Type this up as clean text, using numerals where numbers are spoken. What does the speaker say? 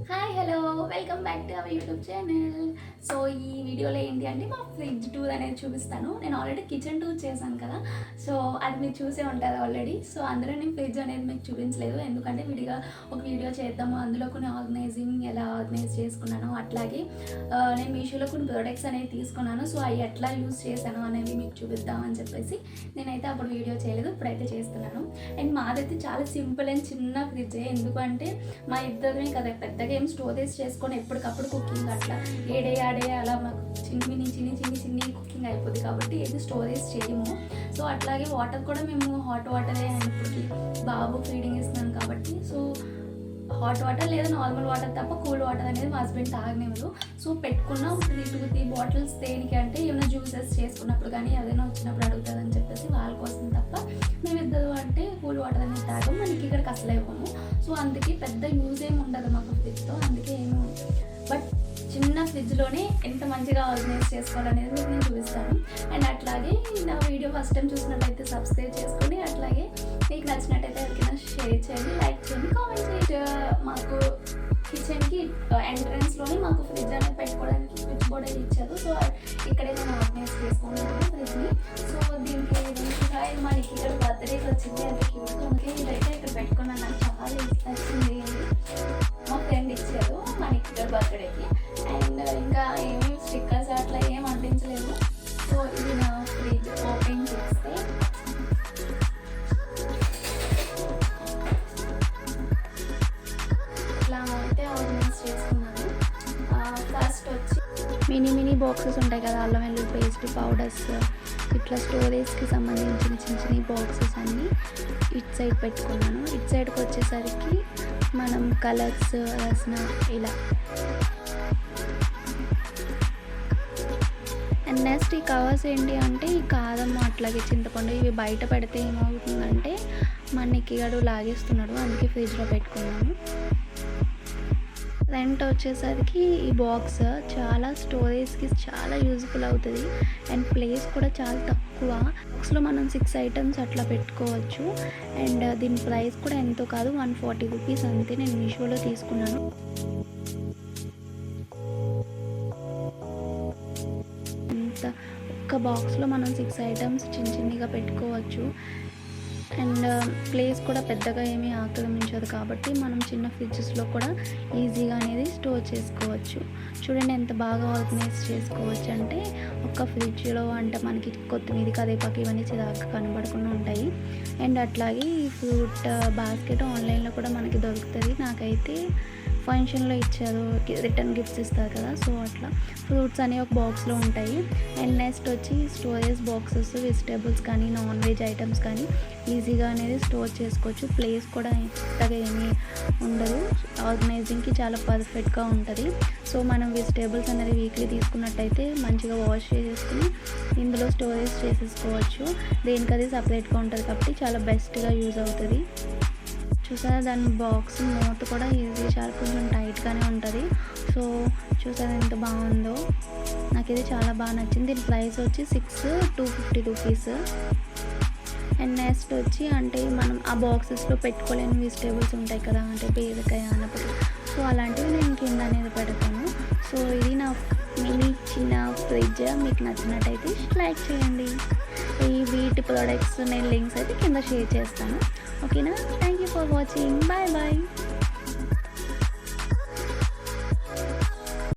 Hi hello welcome back to our YouTube channel. So ఈ వీడియోలో ఏంటి అంటే మా ఫ్రిడ్జ్ టూర్ అనేది చూపిస్తాను. నేను ఆల్రెడీ కిచెన్ టూర్ చేశాను కదా, సో అది మీరు చూసే ఉంటారు ఆల్రెడీ. సో అందులో నేను ఫ్రిడ్జ్ అనేది మీకు చూపించలేదు, ఎందుకంటే విడిగా ఒక వీడియో చేద్దాము. అందులో కొన్ని ఆర్గనైజింగ్ ఎలా ఆర్గనైజ్ చేసుకున్నాను, అట్లాగే నేను మీషోలో కొన్ని ప్రొడక్ట్స్ అనేవి తీసుకున్నాను. సో అవి ఎట్లా యూజ్ చేశాను అనేవి మీకు చూపిద్దామని చెప్పేసి నేనైతే అప్పుడు వీడియో చేయలేదు, ఇప్పుడైతే చేస్తున్నాను. అండ్ మాదైతే చాలా సింపుల్ అండ్ చిన్న ఫ్రిడ్జే, ఎందుకంటే మా ఇద్దరిమే కదా, పెద్దగా ఏం స్టోరేజ్ చేసుకొని ఎప్పటికప్పుడు కుకింగ్ అట్లా ఏడే అలా మాకు చిన్ని కుకింగ్ అయిపోద్ది కాబట్టి ఏది స్టోరేజ్ చేయము. సో అట్లాగే వాటర్ కూడా మేము హాట్ వాటరే ఇప్పటికి బాబు ఫీడింగ్ ఇస్తున్నాను కాబట్టి, సో హాట్ వాటర్ లేదా నార్మల్ వాటర్ తప్ప కూల్ వాటర్ అనేది మా హస్బెండ్ తాగనివ్వదు. సో పెట్టుకున్నాం 3 బాటిల్స్. దేనికి అంటే ఏమైనా జ్యూసెస్ చేసుకున్నప్పుడు కానీ ఏదైనా వచ్చినప్పుడు అడుగుతుందని చెప్పేసి వాళ్ళ కోసం తప్ప మేమిద్దరు అంటే కూల్ వాటర్ అనేది తాగం, మనకి ఇక్కడికి అసలు ఇవ్వము. సో అందుకే పెద్ద యూజ్ ఏమి ఉండదు మాకు ఫ్రిడ్జ్తో, అందుకే ఏమో. బట్ చిన్న ఫ్రిడ్జ్లోనే ఎంత మంచిగా ఆర్గనైజ్ చేసుకోవాలనేది మీకు నేను చూపిస్తాను. అండ్ అట్లాగే నా వీడియో ఫస్ట్ టైం చూసినట్టయితే సబ్స్క్రైబ్ చేసుకొని, అట్లాగే మీకు నచ్చినట్టయితే ఎవరికైనా షేర్ చేయండి, లైక్ చేయండి, కామెంట్ చేయండి. మాకు కిచెన్కి ఎంట్రన్స్లోనే మాకు ఫ్రిడ్జ్ అనేది పెట్టుకోవడానికి స్విచ్ బోర్డ్ అయితే ఇచ్చారు. సో ఇక్కడే నేను ఆర్గనైజ్ చేసుకున్నాను ఫ్రిడ్జ్ని. సో దీనికి మా ఇక్కడ బర్త్డేకి వచ్చింది, అది క్యూట్. అందుకే ఇదైతే ఇక్కడ పెట్టుకున్నాను, నాకు చాలా నచ్చింది. మా ఫ్రెండ్ ఇచ్చారు మా ఇక్కడ బర్త్డేకి. అండ్ ఇంకా ఏమీ స్టిక్కర్స్ అట్లా ఏం అంటించలేదు. సో ఇది నా ఫ్రిడ్జ్ ఓపెన్ చేస్తే ఇట్లా అయితే ఆర్గనైజ్ చేసుకున్నాను. ఫస్ట్ వచ్చి మినీ బాక్సెస్ ఉంటాయి కదా, అల్లం వెల్లుల్లి పేస్ట్, పౌడర్స్, ఇట్లా స్టోరేజ్కి సంబంధించిన చిన్న బాక్సెస్ అన్నీ ఇటు సైడ్ పెట్టుకున్నాను. ఇటు సైడ్కి వచ్చేసరికి మనం కలర్స్ రసన ఇలా. అండ్ నెక్స్ట్ ఈ కవర్స్ ఏంటి అంటే ఈ కారం అట్లాగే చింతపండు ఇవి బయట పెడితే ఏమవుతుందంటే మనకి గడు లాగేస్తున్నాడు, అందుకే ఫ్రిడ్జ్లో పెట్టుకున్నాను. రెంట్ వచ్చేసరికి ఈ బాక్స్ చాలా స్టోరేజ్కి చాలా యూజ్ఫుల్ అవుతుంది. అండ్ ప్లేస్ కూడా చాలా తక్కువ. బాక్స్లో మనం 6 ఐటమ్స్ అట్లా పెట్టుకోవచ్చు. అండ్ దీని ప్రైస్ కూడా ఎంతో కాదు, 140 రూపీస్ అంతే. నేను మీషోలో తీసుకున్నాను. ఒక్క బాక్స్లో మనం 6 ఐటమ్స్ చిన్నగా పెట్టుకోవచ్చు. అండ్ ప్లేస్ కూడా పెద్దగా ఏమీ ఆక్రమించదు కాబట్టి మనం చిన్న ఫ్రిడ్జెస్లో కూడా ఈజీగా అనేది స్టోర్ చేసుకోవచ్చు. చూడండి ఎంత బాగా ఆర్గనైజ్ చేసుకోవచ్చు అంటే, ఒక్క ఫ్రిడ్జ్లో అంటే మనకి కొత్తిమీర, కరివేపాకు ఇవన్నీ చిరాకు కనబడకుండా ఉంటాయి. అండ్ అట్లాగే ఈ ఫ్రూట్ బాస్కెట్ ఆన్లైన్లో కూడా మనకి దొరుకుతుంది. నాకైతే ఫంక్షన్లో ఇచ్చారు, రిటర్న్ గిఫ్ట్స్ ఇస్తారు కదా, సో అట్లా ఫ్రూట్స్ అనేవి ఒక బాక్స్లో ఉంటాయి. అండ్ నెక్స్ట్ వచ్చి స్టోరేజ్ బాక్సెస్, వెజిటేబుల్స్ కానీ నాన్ వెజ్ ఐటమ్స్ కానీ ఈజీగా అనేది స్టోర్ చేసుకోవచ్చు. ప్లేస్ కూడా ఇంతగా ఏమీ ఉండదు, ఆర్గనైజింగ్కి చాలా పర్ఫెక్ట్గా ఉంటుంది. సో మనం వెజిటేబుల్స్ అనేది వీక్లీ తీసుకున్నట్టయితే మంచిగా వాష్ చేసేసుకుని ఇందులో స్టోరేజ్ చేసేసుకోవచ్చు. దేనికది సపరేట్గా ఉంటుంది కాబట్టి చాలా బెస్ట్గా యూజ్ అవుతుంది. చూసారా దాని బాక్స్ మూత కూడా ఈజీ, చాలా కొంచెం టైట్గానే ఉంటుంది. సో చూసారా ఎంత బాగుందో, నాకు ఇది చాలా బాగా నచ్చింది. దీని ప్రైస్ వచ్చి 250 రూపీస్. అండ్ నెక్స్ట్ వచ్చి అంటే మనం ఆ బాక్సెస్లో పెట్టుకోలేని వెజిటేబుల్స్ ఉంటాయి కదా, అంటే బీరకాయ, ఆనపకాయ, సో అలాంటివి నేను కింద అనేది పెడతాను. సో ఇది నా మినీ చిన్న ఫ్రిడ్జ్. మీకు నచ్చినట్టయితే లైక్ చేయండి. ఈ వీటి ప్రోడక్ట్స్ నేను లింక్స్ అయితే కింద షేర్ చేస్తాను. ఓకేనా? Thank you for watching. Bye bye.